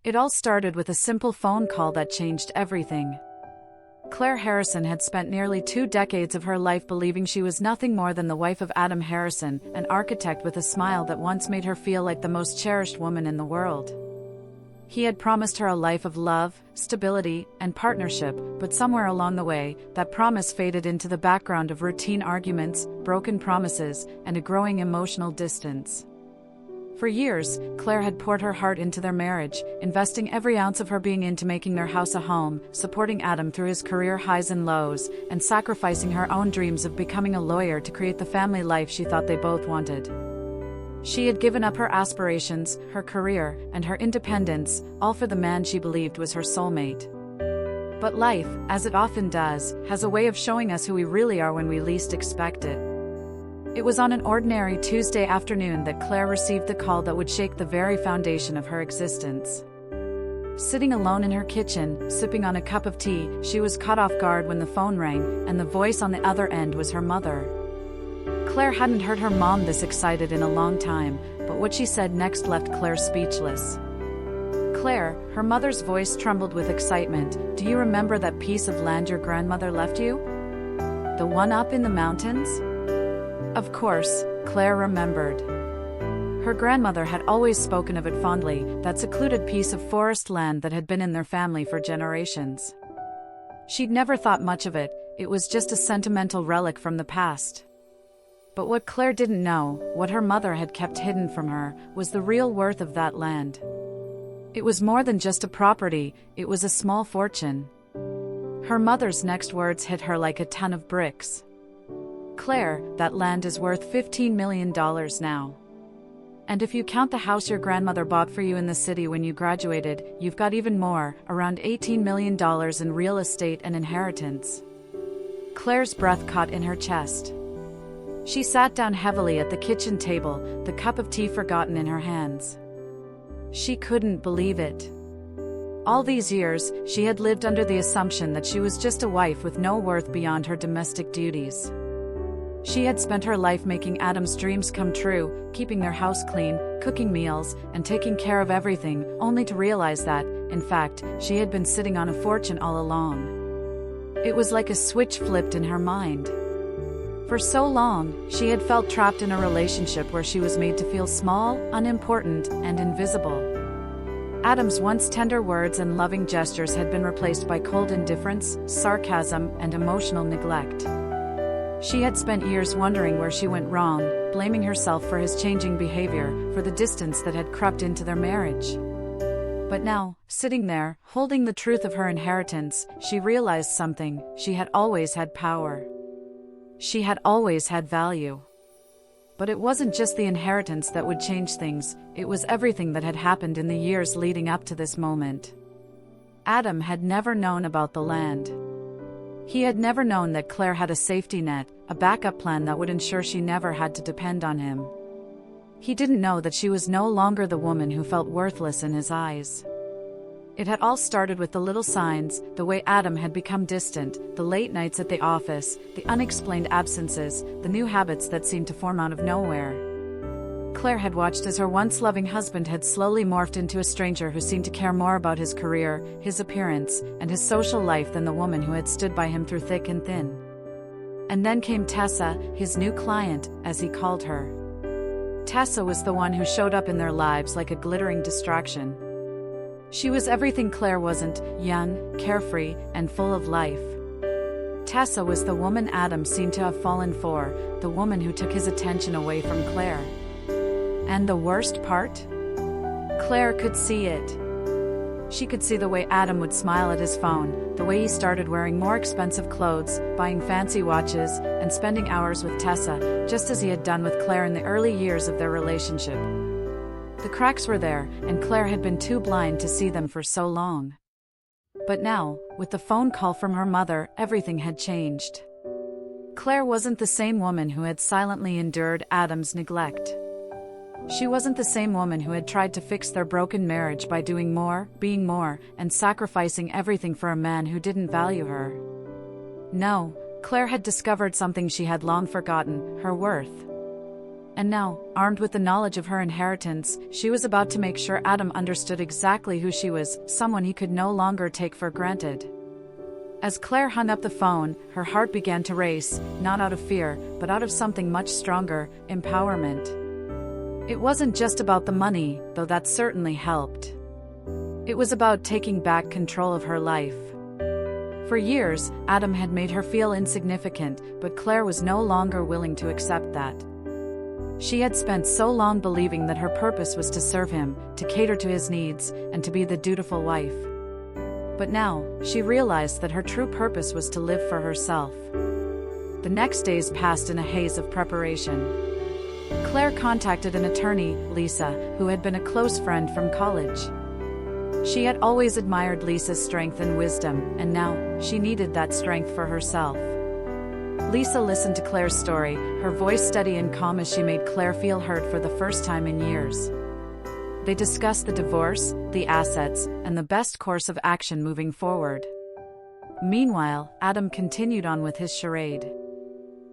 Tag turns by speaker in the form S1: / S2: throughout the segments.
S1: It all started with a simple phone call that changed everything. Claire Harrison had spent nearly 2 decades of her life believing she was nothing more than the wife of Adam Harrison, an architect with a smile that once made her feel like the most cherished woman in the world. He had promised her a life of love, stability, and partnership, but somewhere along the way, that promise faded into the background of routine arguments, broken promises, and a growing emotional distance. For years, Claire had poured her heart into their marriage, investing every ounce of her being into making their house a home, supporting Adam through his career highs and lows, and sacrificing her own dreams of becoming a lawyer to create the family life she thought they both wanted. She had given up her aspirations, her career, and her independence, all for the man she believed was her soulmate. But life, as it often does, has a way of showing us who we really are when we least expect it. It was on an ordinary Tuesday afternoon that Claire received the call that would shake the very foundation of her existence. Sitting alone in her kitchen, sipping on a cup of tea, she was caught off guard when the phone rang, and the voice on the other end was her mother. Claire hadn't heard her mom this excited in a long time, but what she said next left Claire speechless. "Claire," her mother's voice trembled with excitement, "do you remember that piece of land your grandmother left you? The one up in the mountains?" Of course, Claire remembered. Her grandmother had always spoken of it fondly, that secluded piece of forest land that had been in their family for generations. She'd never thought much of it, it was just a sentimental relic from the past. But what Claire didn't know, what her mother had kept hidden from her, was the real worth of that land. It was more than just a property, it was a small fortune. Her mother's next words hit her like a ton of bricks. "Claire, that land is worth $15 million now. And if you count the house your grandmother bought for you in the city when you graduated, you've got even more, around $18 million in real estate and inheritance." Claire's breath caught in her chest. She sat down heavily at the kitchen table, the cup of tea forgotten in her hands. She couldn't believe it. All these years, she had lived under the assumption that she was just a wife with no worth beyond her domestic duties. She had spent her life making Adam's dreams come true, keeping their house clean, cooking meals, and taking care of everything, only to realize that, in fact, she had been sitting on a fortune all along. It was like a switch flipped in her mind. For so long, she had felt trapped in a relationship where she was made to feel small, unimportant, and invisible. Adam's once tender words and loving gestures had been replaced by cold indifference, sarcasm, and emotional neglect. She had spent years wondering where she went wrong, blaming herself for his changing behavior, for the distance that had crept into their marriage. But now, sitting there, holding the truth of her inheritance, she realized something: she had always had power. She had always had value. But it wasn't just the inheritance that would change things, it was everything that had happened in the years leading up to this moment. Adam had never known about the land. He had never known that Claire had a safety net, a backup plan that would ensure she never had to depend on him. He didn't know that she was no longer the woman who felt worthless in his eyes. It had all started with the little signs, the way Adam had become distant, the late nights at the office, the unexplained absences, the new habits that seemed to form out of nowhere. Claire had watched as her once loving husband had slowly morphed into a stranger who seemed to care more about his career, his appearance, and his social life than the woman who had stood by him through thick and thin. And then came Tessa, his new client, as he called her. Tessa was the one who showed up in their lives like a glittering distraction. She was everything Claire wasn't: young, carefree, and full of life. Tessa was the woman Adam seemed to have fallen for, the woman who took his attention away from Claire. And the worst part? Claire could see it. She could see the way Adam would smile at his phone, the way he started wearing more expensive clothes, buying fancy watches, and spending hours with Tessa, just as he had done with Claire in the early years of their relationship. The cracks were there, and Claire had been too blind to see them for so long. But now, with the phone call from her mother, everything had changed. Claire wasn't the same woman who had silently endured Adam's neglect. She wasn't the same woman who had tried to fix their broken marriage by doing more, being more, and sacrificing everything for a man who didn't value her. No, Claire had discovered something she had long forgotten: her worth. And now, armed with the knowledge of her inheritance, she was about to make sure Adam understood exactly who she was, someone he could no longer take for granted. As Claire hung up the phone, her heart began to race, not out of fear, but out of something much stronger, empowerment. It wasn't just about the money, though that certainly helped. It was about taking back control of her life. For years, Adam had made her feel insignificant, but Claire was no longer willing to accept that. She had spent so long believing that her purpose was to serve him, to cater to his needs, and to be the dutiful wife. But now, she realized that her true purpose was to live for herself. The next days passed in a haze of preparation. Claire contacted an attorney, Lisa, who had been a close friend from college. She had always admired Lisa's strength and wisdom, and now, she needed that strength for herself. Lisa listened to Claire's story, her voice steady and calm as she made Claire feel heard for the first time in years. They discussed the divorce, the assets, and the best course of action moving forward. Meanwhile, Adam continued on with his charade.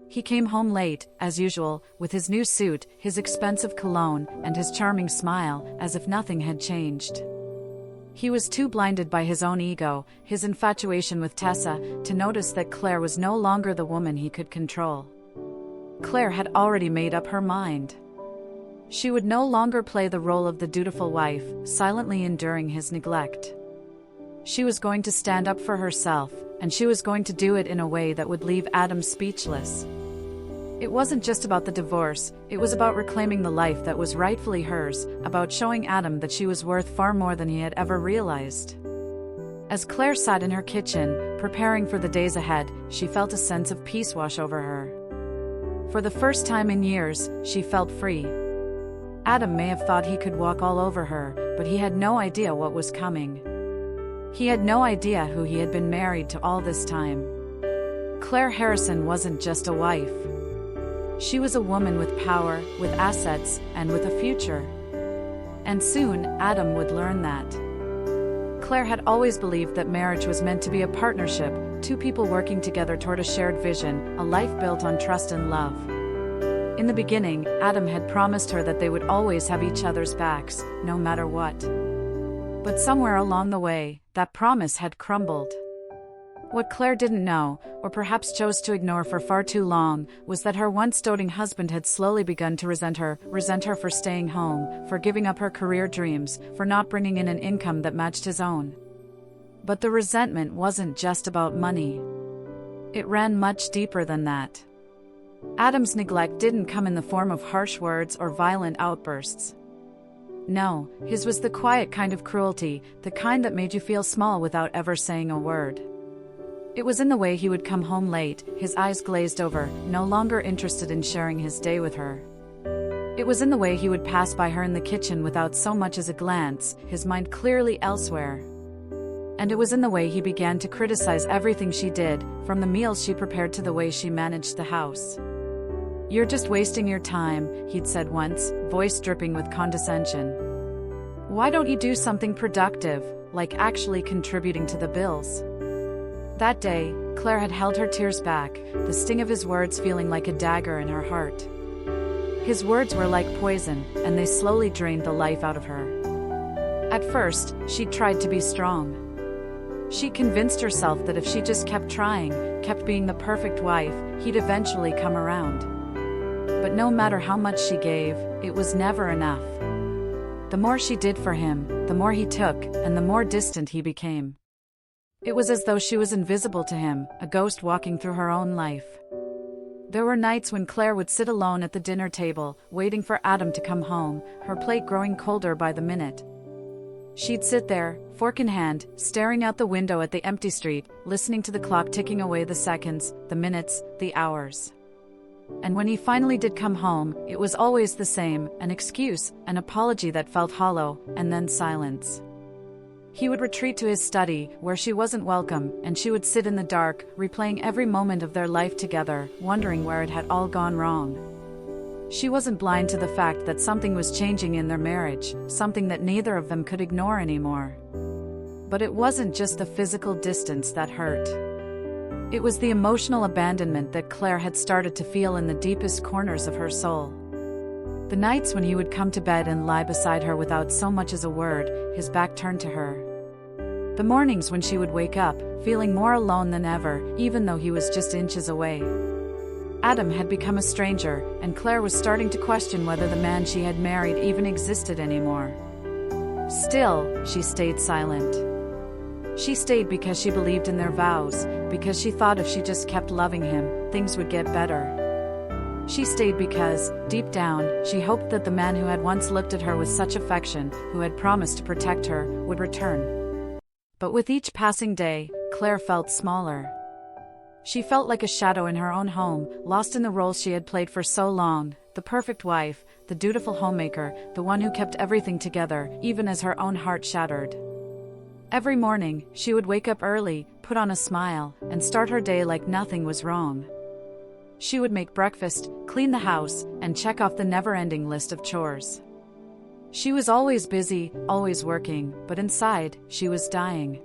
S1: He came home late, as usual, with his new suit, his expensive cologne, and his charming smile, as if nothing had changed. He was too blinded by his own ego, his infatuation with Tessa, to notice that Claire was no longer the woman he could control. Claire had already made up her mind. She would no longer play the role of the dutiful wife, silently enduring his neglect. She was going to stand up for herself, and she was going to do it in a way that would leave Adam speechless. It wasn't just about the divorce, it was about reclaiming the life that was rightfully hers, about showing Adam that she was worth far more than he had ever realized. As Claire sat in her kitchen, preparing for the days ahead, she felt a sense of peace wash over her. For the first time in years, she felt free. Adam may have thought he could walk all over her, but he had no idea what was coming. He had no idea who he had been married to all this time. Claire Harrison wasn't just a wife. She was a woman with power, with assets, and with a future. And soon, Adam would learn that. Claire had always believed that marriage was meant to be a partnership, two people working together toward a shared vision, a life built on trust and love. In the beginning, Adam had promised her that they would always have each other's backs, no matter what. But somewhere along the way, that promise had crumbled. What Claire didn't know, or perhaps chose to ignore for far too long, was that her once doting husband had slowly begun to resent her for staying home, for giving up her career dreams, for not bringing in an income that matched his own. But the resentment wasn't just about money. It ran much deeper than that. Adam's neglect didn't come in the form of harsh words or violent outbursts. No, his was the quiet kind of cruelty, the kind that made you feel small without ever saying a word. It was in the way he would come home late, his eyes glazed over, no longer interested in sharing his day with her. It was in the way he would pass by her in the kitchen without so much as a glance, his mind clearly elsewhere. And it was in the way he began to criticize everything she did, from the meals she prepared to the way she managed the house. "You're just wasting your time," he'd said once, voice dripping with condescension. "Why don't you do something productive, like actually contributing to the bills?" That day, Claire had held her tears back, the sting of his words feeling like a dagger in her heart. His words were like poison, and they slowly drained the life out of her. At first, she tried to be strong. She convinced herself that if she just kept trying, kept being the perfect wife, he'd eventually come around. But no matter how much she gave, it was never enough. The more she did for him, the more he took, and the more distant he became. It was as though she was invisible to him, a ghost walking through her own life. There were nights when Claire would sit alone at the dinner table, waiting for Adam to come home, her plate growing colder by the minute. She'd sit there, fork in hand, staring out the window at the empty street, listening to the clock ticking away the seconds, the minutes, the hours. And when he finally did come home, it was always the same, an excuse, an apology that felt hollow, and then silence. He would retreat to his study, where she wasn't welcome, and she would sit in the dark, replaying every moment of their life together, wondering where it had all gone wrong. She wasn't blind to the fact that something was changing in their marriage, something that neither of them could ignore anymore. But it wasn't just the physical distance that hurt. It was the emotional abandonment that Claire had started to feel in the deepest corners of her soul. The nights when he would come to bed and lie beside her without so much as a word, his back turned to her. The mornings when she would wake up, feeling more alone than ever, even though he was just inches away. Adam had become a stranger, and Claire was starting to question whether the man she had married even existed anymore. Still, she stayed silent. She stayed because she believed in their vows, because she thought if she just kept loving him, things would get better. She stayed because, deep down, she hoped that the man who had once looked at her with such affection, who had promised to protect her, would return. But with each passing day, Claire felt smaller. She felt like a shadow in her own home, lost in the roles she had played for so long, the perfect wife, the dutiful homemaker, the one who kept everything together, even as her own heart shattered. Every morning, she would wake up early, put on a smile, and start her day like nothing was wrong. She would make breakfast, clean the house, and check off the never-ending list of chores. She was always busy, always working, but inside, she was dying.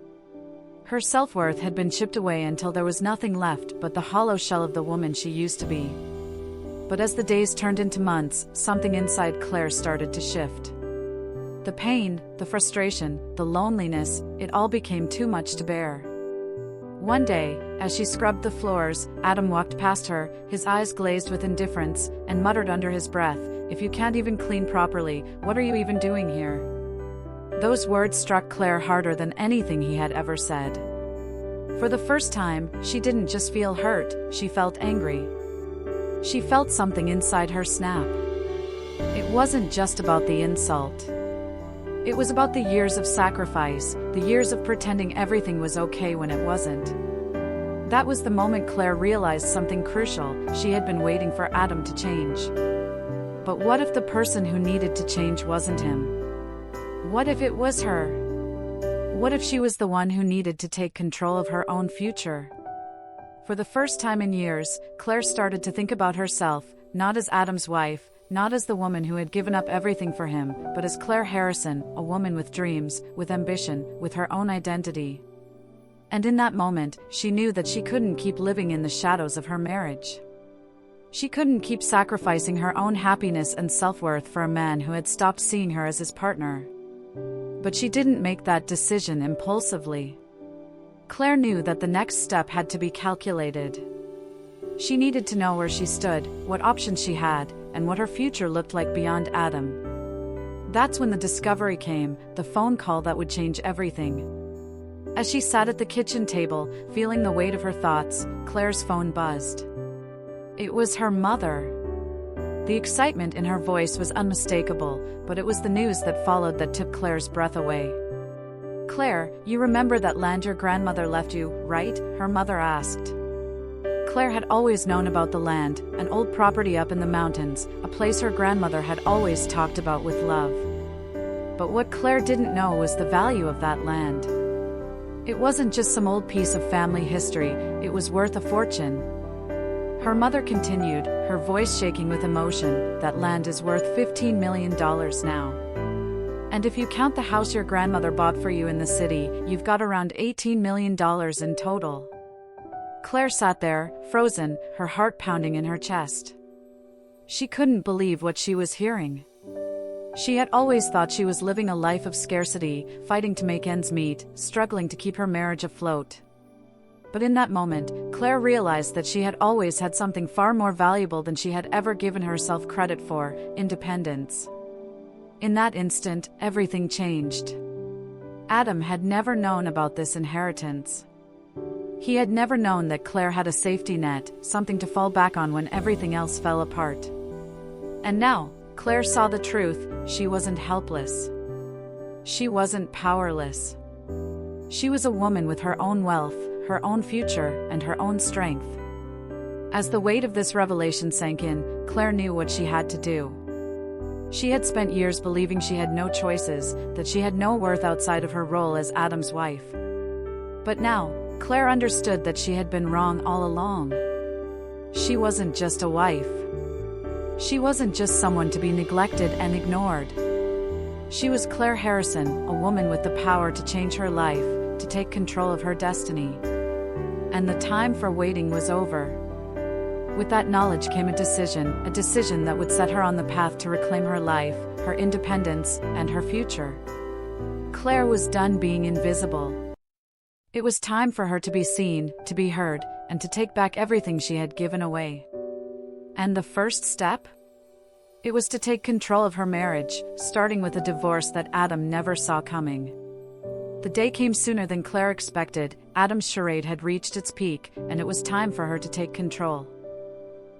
S1: Her self-worth had been chipped away until there was nothing left but the hollow shell of the woman she used to be. But as the days turned into months, something inside Claire started to shift. The pain, the frustration, the loneliness, it all became too much to bear. One day, as she scrubbed the floors, Adam walked past her, his eyes glazed with indifference, and muttered under his breath, "If you can't even clean properly, what are you even doing here?" Those words struck Claire harder than anything he had ever said. For the first time, she didn't just feel hurt, she felt angry. She felt something inside her snap. It wasn't just about the insult. It was about the years of sacrifice, the years of pretending everything was okay when it wasn't. That was the moment Claire realized something crucial: she had been waiting for Adam to change. But what if the person who needed to change wasn't him? What if it was her? What if she was the one who needed to take control of her own future? For the first time in years, Claire started to think about herself, not as Adam's wife, not as the woman who had given up everything for him, but as Claire Harrison, a woman with dreams, with ambition, with her own identity. And in that moment, she knew that she couldn't keep living in the shadows of her marriage. She couldn't keep sacrificing her own happiness and self-worth for a man who had stopped seeing her as his partner. But she didn't make that decision impulsively. Claire knew that the next step had to be calculated. She needed to know where she stood, what options she had, and what her future looked like beyond Adam. That's when the discovery came, the phone call that would change everything. As she sat at the kitchen table, feeling the weight of her thoughts, Claire's phone buzzed. It was her mother. The excitement in her voice was unmistakable, but it was the news that followed that took Claire's breath away. "Claire, you remember that land your grandmother left you, right?" her mother asked. Claire had always known about the land, an old property up in the mountains, a place her grandmother had always talked about with love. But what Claire didn't know was the value of that land. It wasn't just some old piece of family history, it was worth a fortune. Her mother continued, her voice shaking with emotion, "That land is worth $15 million now. And if you count the house your grandmother bought for you in the city, you've got around $18 million in total." Claire sat there, frozen, her heart pounding in her chest. She couldn't believe what she was hearing. She had always thought she was living a life of scarcity, fighting to make ends meet, struggling to keep her marriage afloat. But in that moment, Claire realized that she had always had something far more valuable than she had ever given herself credit for: independence. In that instant, everything changed. Adam had never known about this inheritance. He had never known that Claire had a safety net, something to fall back on when everything else fell apart. And now, Claire saw the truth: she wasn't helpless. She wasn't powerless. She was a woman with her own wealth, her own future, and her own strength. As the weight of this revelation sank in, Claire knew what she had to do. She had spent years believing she had no choices, that she had no worth outside of her role as Adam's wife. But now, Claire understood that she had been wrong all along. She wasn't just a wife. She wasn't just someone to be neglected and ignored. She was Claire Harrison, a woman with the power to change her life, to take control of her destiny. And the time for waiting was over. With that knowledge came a decision that would set her on the path to reclaim her life, her independence, and her future. Claire was done being invisible. It was time for her to be seen, to be heard, and to take back everything she had given away. And the first step? It was to take control of her marriage, starting with a divorce that Adam never saw coming. The day came sooner than Claire expected. Adam's charade had reached its peak, and it was time for her to take control.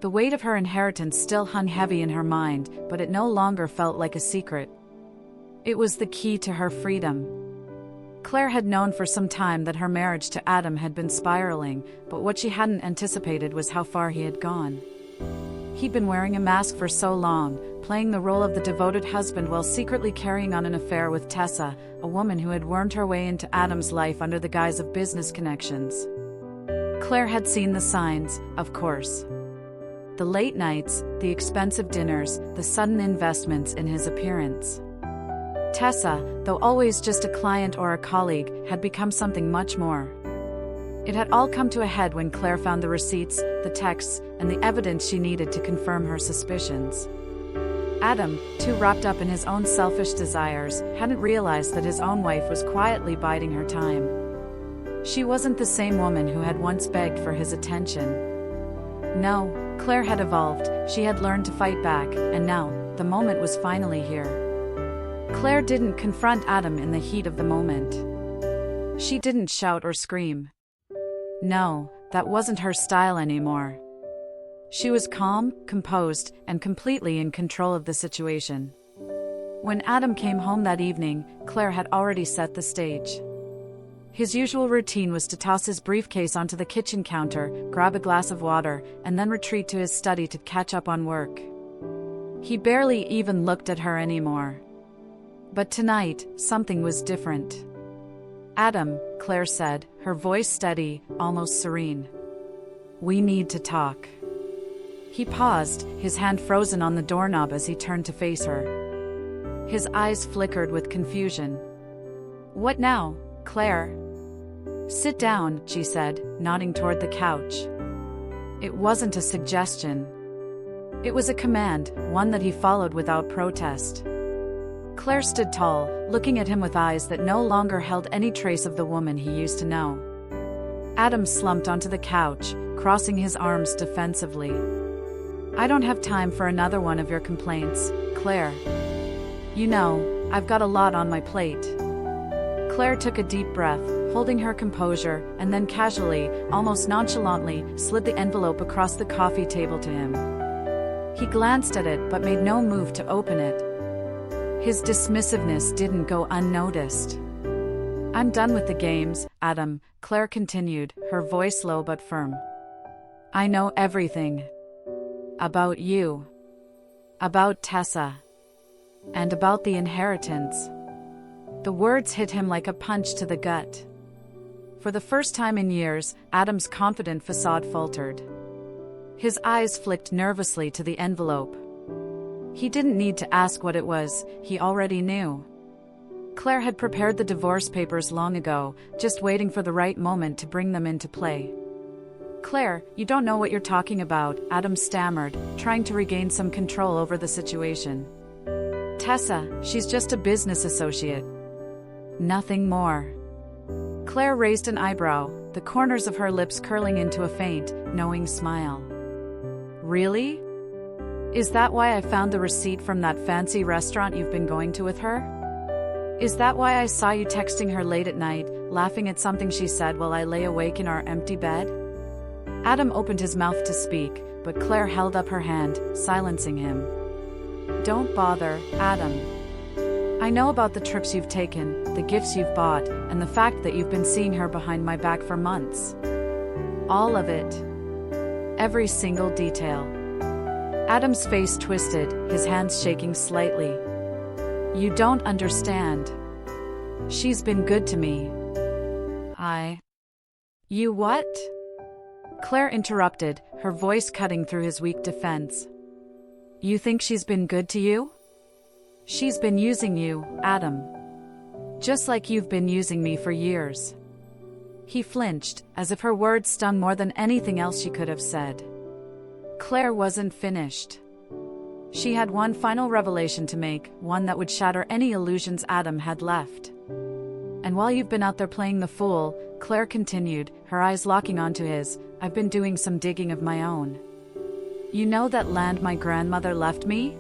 S1: The weight of her inheritance still hung heavy in her mind, but it no longer felt like a secret. It was the key to her freedom. Claire had known for some time that her marriage to Adam had been spiraling, but what she hadn't anticipated was how far he had gone. He'd been wearing a mask for so long, playing the role of the devoted husband while secretly carrying on an affair with Tessa, a woman who had wormed her way into Adam's life under the guise of business connections. Claire had seen the signs, of course. The late nights, the expensive dinners, the sudden investments in his appearance. Tessa, though always just a client or a colleague, had become something much more. It had all come to a head when Claire found the receipts, the texts, and the evidence she needed to confirm her suspicions. Adam, too wrapped up in his own selfish desires, hadn't realized that his own wife was quietly biding her time. She wasn't the same woman who had once begged for his attention. No, Claire had evolved, she had learned to fight back, and now, the moment was finally here. Claire didn't confront Adam in the heat of the moment. She didn't shout or scream. No, that wasn't her style anymore. She was calm, composed, and completely in control of the situation. When Adam came home that evening, Claire had already set the stage. His usual routine was to toss his briefcase onto the kitchen counter, grab a glass of water, and then retreat to his study to catch up on work. He barely even looked at her anymore. But tonight, something was different. Adam, Claire said, her voice steady, almost serene. We need to talk. He paused, his hand frozen on the doorknob as he turned to face her. His eyes flickered with confusion. What now, Claire? Sit down, she said, nodding toward the couch. It wasn't a suggestion. It was a command, one that he followed without protest. Claire stood tall, looking at him with eyes that no longer held any trace of the woman he used to know. Adam slumped onto the couch, crossing his arms defensively. I don't have time for another one of your complaints, Claire. You know, I've got a lot on my plate. Claire took a deep breath, holding her composure, and then casually, almost nonchalantly, slid the envelope across the coffee table to him. He glanced at it but made no move to open it. His dismissiveness didn't go unnoticed. I'm done with the games, Adam, Claire continued, her voice low but firm. I know everything. About you. About Tessa. And about the inheritance. The words hit him like a punch to the gut. For the first time in years, Adam's confident facade faltered. His eyes flicked nervously to the envelope. He didn't need to ask what it was, he already knew. Claire had prepared the divorce papers long ago, just waiting for the right moment to bring them into play. Claire, you don't know what you're talking about, Adam stammered, trying to regain some control over the situation. Tessa, she's just a business associate. Nothing more. Claire raised an eyebrow, the corners of her lips curling into a faint, knowing smile. Really? Is that why I found the receipt from that fancy restaurant you've been going to with her? Is that why I saw you texting her late at night, laughing at something she said while I lay awake in our empty bed? Adam opened his mouth to speak, but Claire held up her hand, silencing him. Don't bother, Adam. I know about the trips you've taken, the gifts you've bought, and the fact that you've been seeing her behind my back for months. All of it. Every single detail. Adam's face twisted, his hands shaking slightly. You don't understand. She's been good to me. You what? Claire interrupted, her voice cutting through his weak defense. You think she's been good to you? She's been using you, Adam. Just like you've been using me for years. He flinched, as if her words stung more than anything else she could have said. Claire wasn't finished. She had one final revelation to make, one that would shatter any illusions Adam had left. And while you've been out there playing the fool, Claire continued, her eyes locking onto his, I've been doing some digging of my own. You know that land my grandmother left me?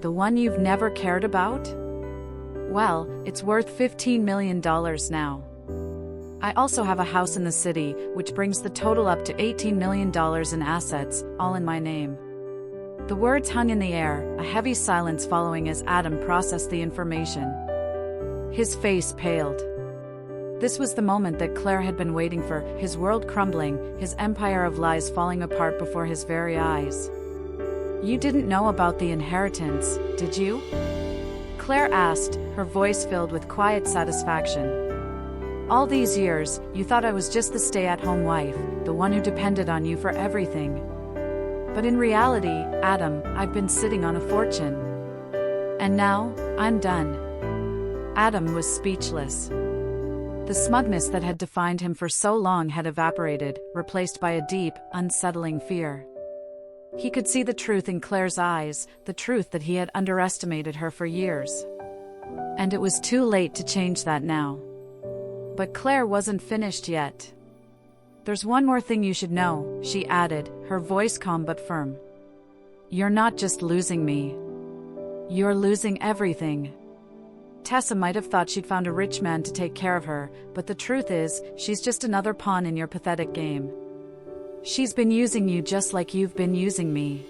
S1: The one you've never cared about? Well, it's worth $15 million now. I also have a house in the city, which brings the total up to $18 million in assets, all in my name. The words hung in the air, a heavy silence following as Adam processed the information. His face paled. This was the moment that Claire had been waiting for, his world crumbling, his empire of lies falling apart before his very eyes. You didn't know about the inheritance, did you? Claire asked, her voice filled with quiet satisfaction. All these years, you thought I was just the stay-at-home wife, the one who depended on you for everything. But in reality, Adam, I've been sitting on a fortune. And now, I'm done. Adam was speechless. The smugness that had defined him for so long had evaporated, replaced by a deep, unsettling fear. He could see the truth in Claire's eyes, the truth that he had underestimated her for years. And it was too late to change that now. But Claire wasn't finished yet. There's one more thing you should know, she added, her voice calm but firm. You're not just losing me. You're losing everything. Tessa might have thought she'd found a rich man to take care of her, but the truth is, she's just another pawn in your pathetic game. She's been using you just like you've been using me.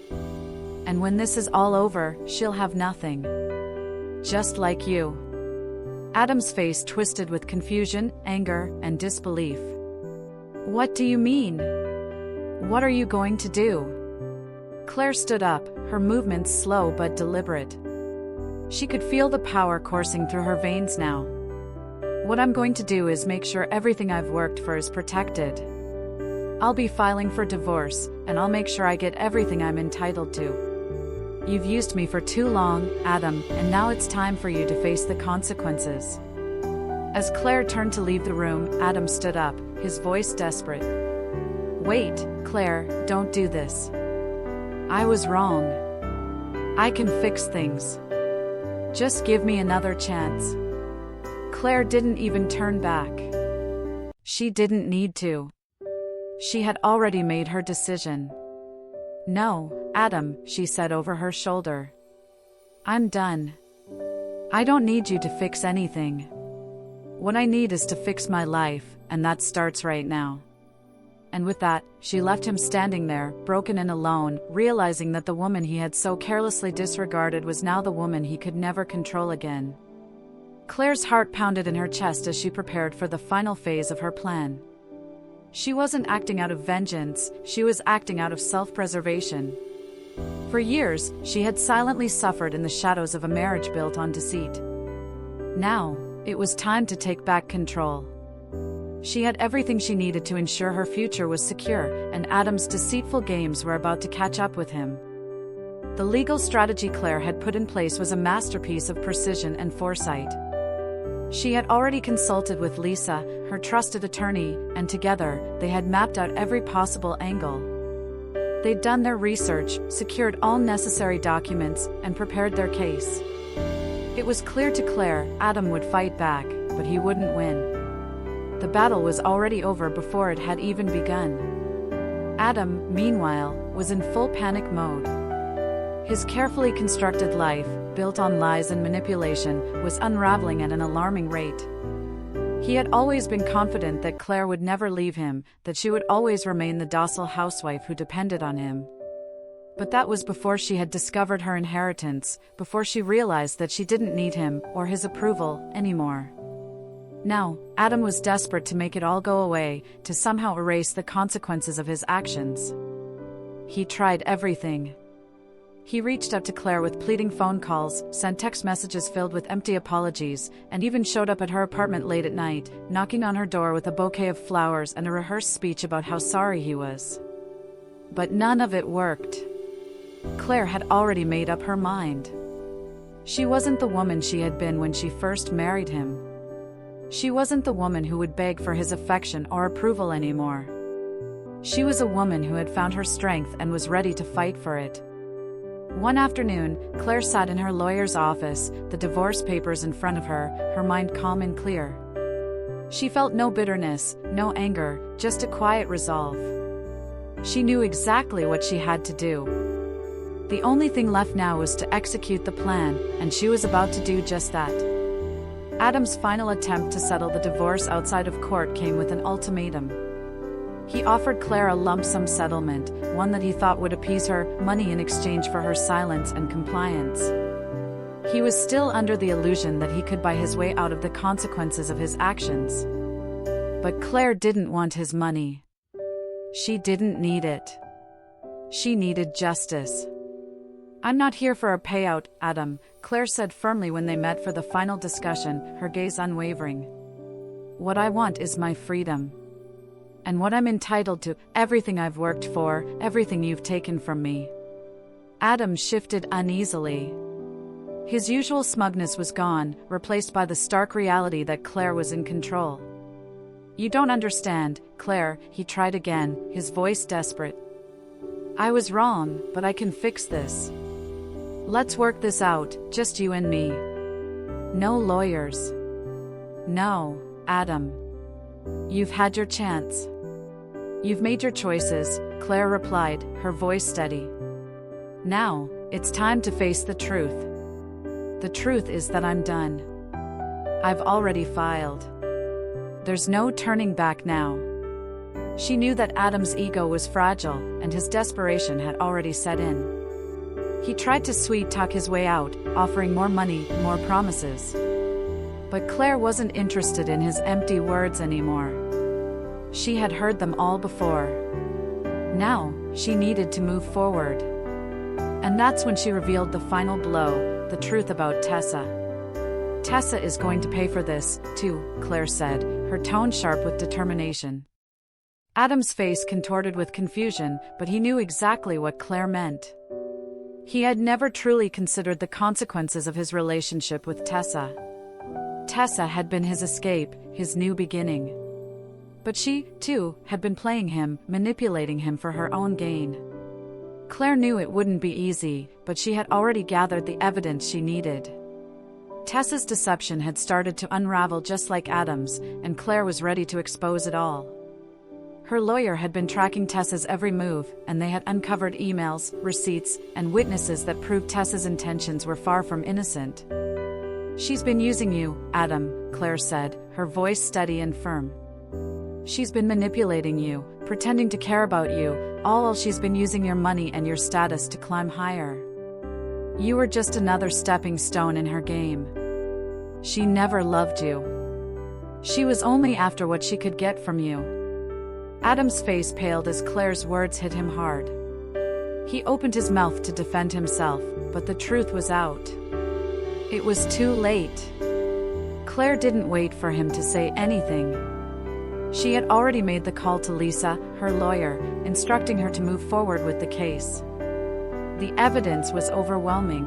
S1: And when this is all over, she'll have nothing. Just like you. Adam's face twisted with confusion, anger, and disbelief. What do you mean? What are you going to do? Claire stood up, her movements slow but deliberate. She could feel the power coursing through her veins now. What I'm going to do is make sure everything I've worked for is protected. I'll be filing for divorce, and I'll make sure I get everything I'm entitled to. You've used me for too long, Adam, and now it's time for you to face the consequences. As Claire turned to leave the room, Adam stood up, his voice desperate. Wait, Claire, don't do this. I was wrong. I can fix things. Just give me another chance. Claire didn't even turn back. She didn't need to. She had already made her decision. No, Adam, she said over her shoulder. I'm done. I don't need you to fix anything. What I need is to fix my life, and that starts right now. And with that, she left him standing there, broken and alone, realizing that the woman he had so carelessly disregarded was now the woman he could never control again. Claire's heart pounded in her chest as she prepared for the final phase of her plan. She wasn't acting out of vengeance, she was acting out of self-preservation. For years, she had silently suffered in the shadows of a marriage built on deceit. Now, it was time to take back control. She had everything she needed to ensure her future was secure, and Adam's deceitful games were about to catch up with him. The legal strategy Claire had put in place was a masterpiece of precision and foresight. She had already consulted with Lisa, her trusted attorney, and together, they had mapped out every possible angle. They'd done their research, secured all necessary documents, and prepared their case. It was clear to Claire, Adam would fight back, but he wouldn't win. The battle was already over before it had even begun. Adam, meanwhile, was in full panic mode. His carefully constructed life, built on lies and manipulation, was unraveling at an alarming rate. He had always been confident that Claire would never leave him, that she would always remain the docile housewife who depended on him. But that was before she had discovered her inheritance, before she realized that she didn't need him, or his approval, anymore. Now, Adam was desperate to make it all go away, to somehow erase the consequences of his actions. He tried everything. He reached out to Claire with pleading phone calls, sent text messages filled with empty apologies, and even showed up at her apartment late at night, knocking on her door with a bouquet of flowers and a rehearsed speech about how sorry he was. But none of it worked. Claire had already made up her mind. She wasn't the woman she had been when she first married him. She wasn't the woman who would beg for his affection or approval anymore. She was a woman who had found her strength and was ready to fight for it. One afternoon, Claire sat in her lawyer's office, the divorce papers in front of her, her mind calm and clear. She felt no bitterness, no anger, just a quiet resolve. She knew exactly what she had to do. The only thing left now was to execute the plan, and she was about to do just that. Adam's final attempt to settle the divorce outside of court came with an ultimatum. He offered Claire a lump sum settlement, one that he thought would appease her, money in exchange for her silence and compliance. He was still under the illusion that he could buy his way out of the consequences of his actions. But Claire didn't want his money. She didn't need it. She needed justice. "I'm not here for a payout, Adam," Claire said firmly when they met for the final discussion, her gaze unwavering. "What I want is my freedom. And what I'm entitled to, everything I've worked for, everything you've taken from me." Adam shifted uneasily. His usual smugness was gone, replaced by the stark reality that Claire was in control. "You don't understand, Claire," he tried again, his voice desperate. "I was wrong, but I can fix this. Let's work this out, just you and me. No lawyers." "No, Adam. You've had your chance. You've made your choices," Claire replied, her voice steady. "Now, it's time to face the truth. The truth is that I'm done. I've already filed. There's no turning back now." She knew that Adam's ego was fragile, and his desperation had already set in. He tried to sweet-talk his way out, offering more money, more promises. But Claire wasn't interested in his empty words anymore. She had heard them all before. Now, she needed to move forward. And that's when she revealed the final blow, the truth about Tessa. "Tessa is going to pay for this, too," Claire said, her tone sharp with determination. Adam's face contorted with confusion, but he knew exactly what Claire meant. He had never truly considered the consequences of his relationship with Tessa. Tessa had been his escape, his new beginning. But she, too, had been playing him, manipulating him for her own gain. Claire knew it wouldn't be easy, but she had already gathered the evidence she needed. Tessa's deception had started to unravel just like Adam's, and Claire was ready to expose it all. Her lawyer had been tracking Tessa's every move, and they had uncovered emails, receipts, and witnesses that proved Tessa's intentions were far from innocent. "She's been using you, Adam," Claire said, her voice steady and firm. "She's been manipulating you, pretending to care about you, all while she's been using your money and your status to climb higher. You were just another stepping stone in her game. She never loved you. She was only after what she could get from you." Adam's face paled as Claire's words hit him hard. He opened his mouth to defend himself, but the truth was out. It was too late. Claire didn't wait for him to say anything. She had already made the call to Lisa, her lawyer, instructing her to move forward with the case. The evidence was overwhelming.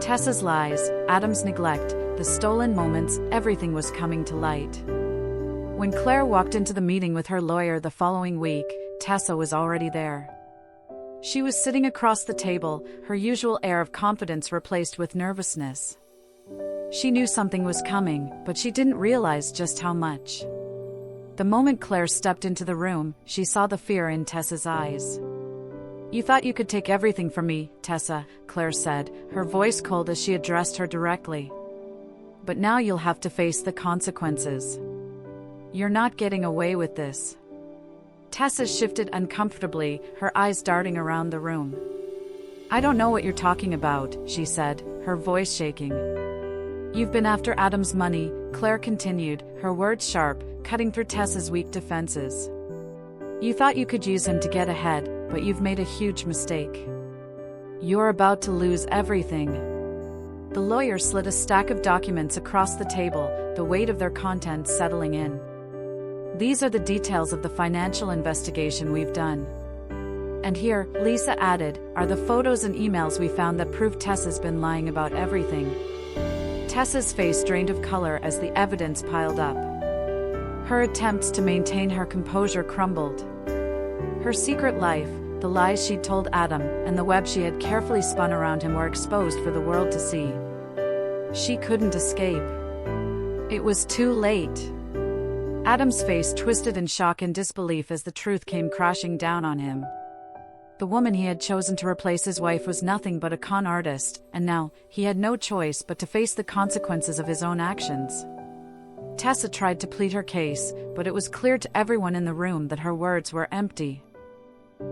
S1: Tessa's lies, Adam's neglect, the stolen moments, everything was coming to light. When Claire walked into the meeting with her lawyer the following week, Tessa was already there. She was sitting across the table, her usual air of confidence replaced with nervousness. She knew something was coming, but she didn't realize just how much. The moment Claire stepped into the room, she saw the fear in Tessa's eyes. "You thought you could take everything from me, Tessa," Claire said, her voice cold as she addressed her directly. "But now you'll have to face the consequences. You're not getting away with this." Tessa shifted uncomfortably, her eyes darting around the room. "I don't know what you're talking about," she said, her voice shaking. "You've been after Adam's money," Claire continued, her words sharp, cutting through Tessa's weak defenses. "You thought you could use him to get ahead, but you've made a huge mistake. You're about to lose everything." The lawyer slid a stack of documents across the table, the weight of their contents settling in. "These are the details of the financial investigation we've done. And here," Lisa added, "are the photos and emails we found that prove Tessa's been lying about everything." Tessa's face drained of color as the evidence piled up. Her attempts to maintain her composure crumbled. Her secret life, the lies she'd told Adam, and the web she had carefully spun around him were exposed for the world to see. She couldn't escape. It was too late. Adam's face twisted in shock and disbelief as the truth came crashing down on him. The woman he had chosen to replace his wife was nothing but a con artist, and now, he had no choice but to face the consequences of his own actions. Tessa tried to plead her case, but it was clear to everyone in the room that her words were empty.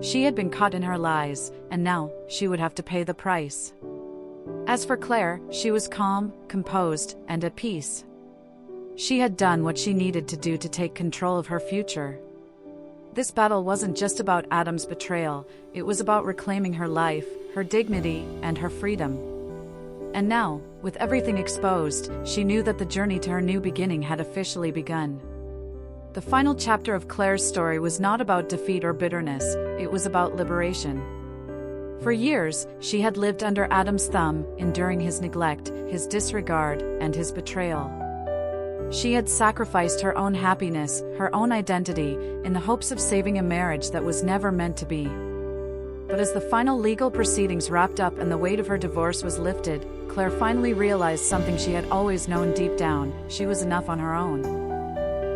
S1: She had been caught in her lies, and now, she would have to pay the price. As for Claire, she was calm, composed, and at peace. She had done what she needed to do to take control of her future. This battle wasn't just about Adam's betrayal, it was about reclaiming her life, her dignity, and her freedom. And now, with everything exposed, she knew that the journey to her new beginning had officially begun. The final chapter of Claire's story was not about defeat or bitterness, it was about liberation. For years, she had lived under Adam's thumb, enduring his neglect, his disregard, and his betrayal. She had sacrificed her own happiness, her own identity, in the hopes of saving a marriage that was never meant to be. But as the final legal proceedings wrapped up and the weight of her divorce was lifted, Claire finally realized something she had always known deep down: she was enough on her own.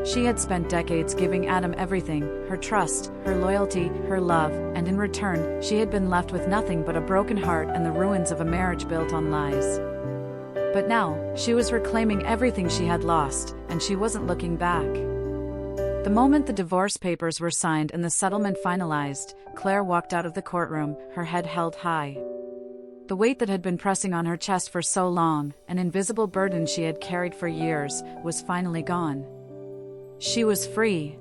S1: She had spent decades giving Adam everything, her trust, her loyalty, her love, and in return, she had been left with nothing but a broken heart and the ruins of a marriage built on lies. But now, she was reclaiming everything she had lost, and she wasn't looking back. The moment the divorce papers were signed and the settlement finalized, Claire walked out of the courtroom, her head held high. The weight that had been pressing on her chest for so long, an invisible burden she had carried for years, was finally gone. She was free.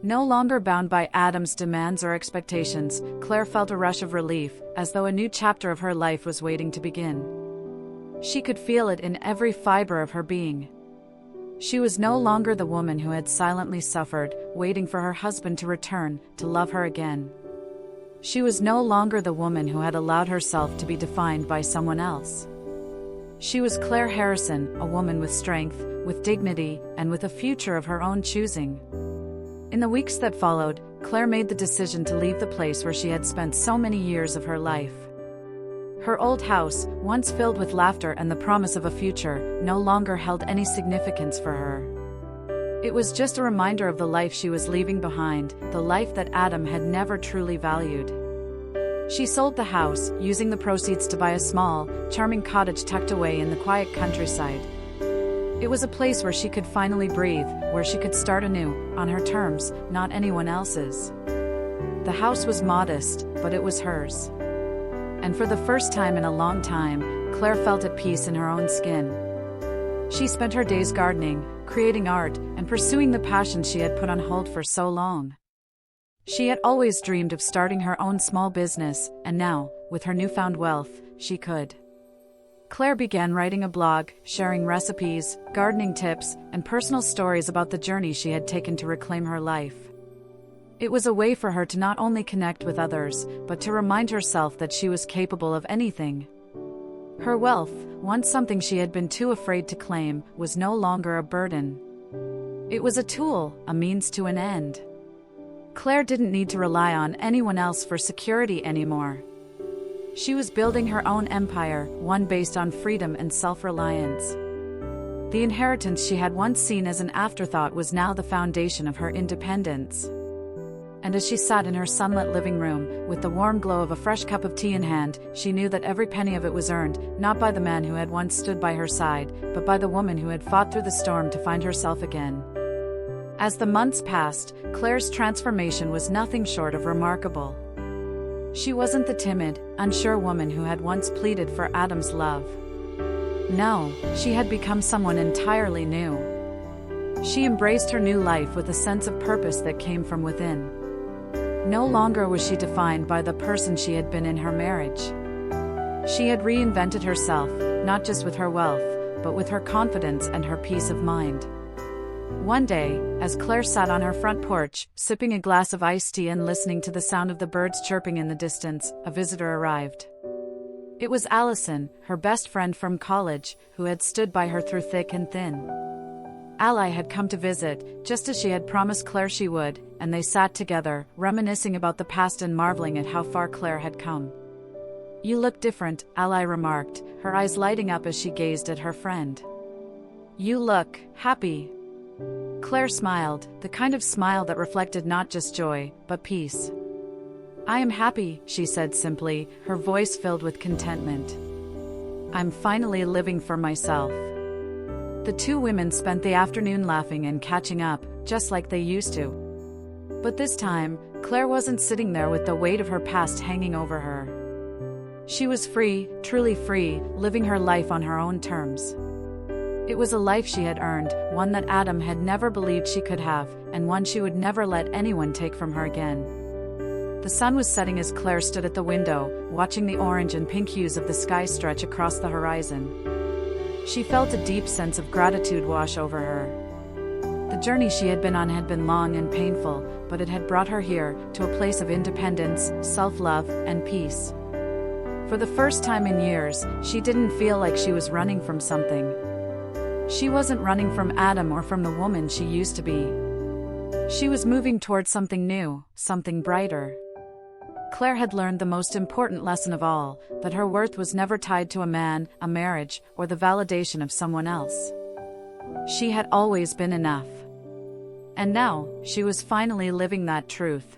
S1: No longer bound by Adam's demands or expectations, Claire felt a rush of relief, as though a new chapter of her life was waiting to begin. She could feel it in every fiber of her being. She was no longer the woman who had silently suffered, waiting for her husband to return, to love her again. She was no longer the woman who had allowed herself to be defined by someone else. She was Claire Harrison, a woman with strength, with dignity, and with a future of her own choosing. In the weeks that followed, Claire made the decision to leave the place where she had spent so many years of her life. Her old house, once filled with laughter and the promise of a future, no longer held any significance for her. It was just a reminder of the life she was leaving behind, the life that Adam had never truly valued. She sold the house, using the proceeds to buy a small, charming cottage tucked away in the quiet countryside. It was a place where she could finally breathe, where she could start anew, on her terms, not anyone else's. The house was modest, but it was hers. And for the first time in a long time, Claire felt at peace in her own skin. She spent her days gardening, creating art, and pursuing the passions she had put on hold for so long. She had always dreamed of starting her own small business, and now, with her newfound wealth, she could. Claire began writing a blog, sharing recipes, gardening tips, and personal stories about the journey she had taken to reclaim her life. It was a way for her to not only connect with others, but to remind herself that she was capable of anything. Her wealth, once something she had been too afraid to claim, was no longer a burden. It was a tool, a means to an end. Claire didn't need to rely on anyone else for security anymore. She was building her own empire, one based on freedom and self-reliance. The inheritance she had once seen as an afterthought was now the foundation of her independence. And as she sat in her sunlit living room, with the warm glow of a fresh cup of tea in hand, she knew that every penny of it was earned, not by the man who had once stood by her side, but by the woman who had fought through the storm to find herself again. As the months passed, Claire's transformation was nothing short of remarkable. She wasn't the timid, unsure woman who had once pleaded for Adam's love. No, she had become someone entirely new. She embraced her new life with a sense of purpose that came from within. No longer was she defined by the person she had been in her marriage. She had reinvented herself, not just with her wealth, but with her confidence and her peace of mind. One day, as Claire sat on her front porch, sipping a glass of iced tea and listening to the sound of the birds chirping in the distance, a visitor arrived. It was Allison, her best friend from college, who had stood by her through thick and thin. Ally had come to visit, just as she had promised Claire she would, and they sat together, reminiscing about the past and marveling at how far Claire had come. "You look different," Ally remarked, her eyes lighting up as she gazed at her friend. "You look happy." Claire smiled, the kind of smile that reflected not just joy, but peace. "I am happy," she said simply, her voice filled with contentment. "I'm finally living for myself." The two women spent the afternoon laughing and catching up, just like they used to. But this time, Claire wasn't sitting there with the weight of her past hanging over her. She was free, truly free, living her life on her own terms. It was a life she had earned, one that Adam had never believed she could have, and one she would never let anyone take from her again. The sun was setting as Claire stood at the window, watching the orange and pink hues of the sky stretch across the horizon. She felt a deep sense of gratitude wash over her. The journey she had been on had been long and painful, but it had brought her here, to a place of independence, self-love, and peace. For the first time in years, she didn't feel like she was running from something. She wasn't running from Adam or from the woman she used to be. She was moving towards something new, something brighter. Claire had learned the most important lesson of all, that her worth was never tied to a man, a marriage, or the validation of someone else. She had always been enough. And now, she was finally living that truth.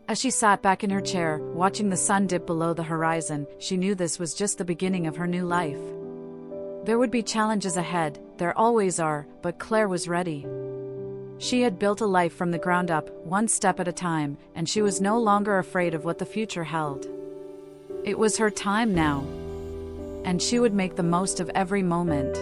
S1: As she sat back in her chair, watching the sun dip below the horizon, she knew this was just the beginning of her new life. There would be challenges ahead, there always are, but Claire was ready. She had built a life from the ground up, one step at a time, and she was no longer afraid of what the future held. It was her time now. And she would make the most of every moment.